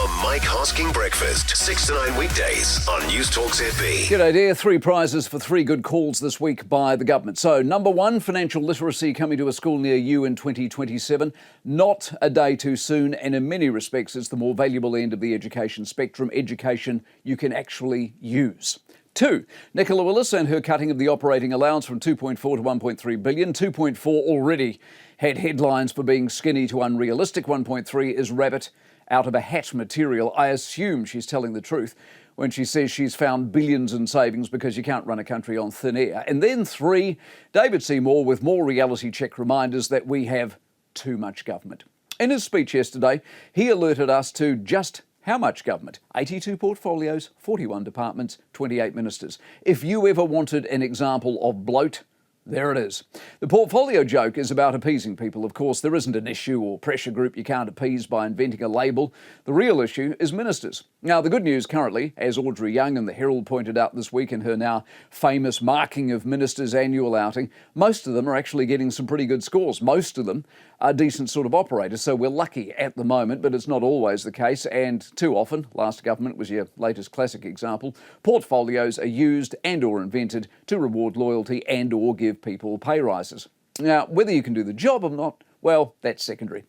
The Mike Hosking Breakfast, 6 to 9 weekdays on Newstalk ZB. G'day dear, 3 prizes for 3 good calls this week by the government. So, number 1, financial literacy coming to a school near you in 2027. Not a day too soon, and in many respects it's the more valuable end of the education spectrum, education you can actually use. 2, Nicola Willis and her cutting of the operating allowance from 2.4 to 1.3 billion. 2.4 already had headlines for being skinny to unrealistic. 1.3 is rabbit out of a hat material. I assume she's telling the truth when she says she's found billions in savings because you can't run a country on thin air. And then 3, David Seymour with more reality check reminders that we have too much government. In his speech yesterday, he alerted us to just how much government? 82 portfolios, 41 departments, 28 ministers. If you ever wanted an example of bloat, there it is. The portfolio joke is about appeasing people. Of course, there isn't an issue or pressure group you can't appease by inventing a label. The real issue is ministers. Now, the good news currently, as Audrey Young and the Herald pointed out this week in her now famous marking of ministers' annual outing, most of them are actually getting some pretty good scores. Most of them are decent sort of operators, so we're lucky at the moment, but it's not always the case, and too often, last government was your latest classic example, portfolios are used and or invented to reward loyalty and or give people pay rises. Now, whether you can do the job or not, well, that's secondary.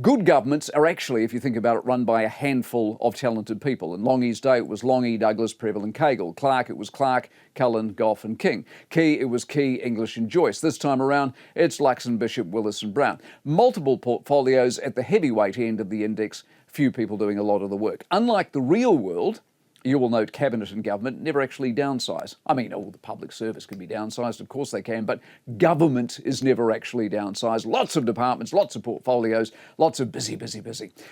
Good governments are actually, if you think about it, run by a handful of talented people. In Longie's day, it was Longie, Douglas, Preble and Cagle. Clark, it was Clark, Cullen, Govt and King. Key, it was Key, English and Joyce. This time around, it's Luxon, Bishop, Willis and Brown. Multiple portfolios at the heavyweight end of the index, few people doing a lot of the work. Unlike the real world, you will note cabinet and government never actually downsize. I mean, all the public service can be downsized, of course they can, but government is never actually downsized. Lots of departments, lots of portfolios, lots of busy.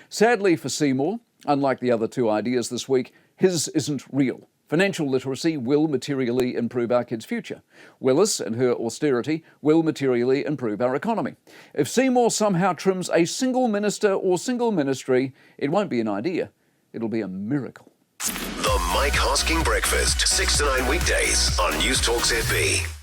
Sadly for Seymour, unlike the other 2 ideas this week, his isn't real. Financial literacy will materially improve our kids' future. Willis and her austerity will materially improve our economy. If Seymour somehow trims a single minister or single ministry, it won't be an idea, it'll be a miracle. The Mike Hosking Breakfast, 6 to 9 weekdays on Newstalk ZB.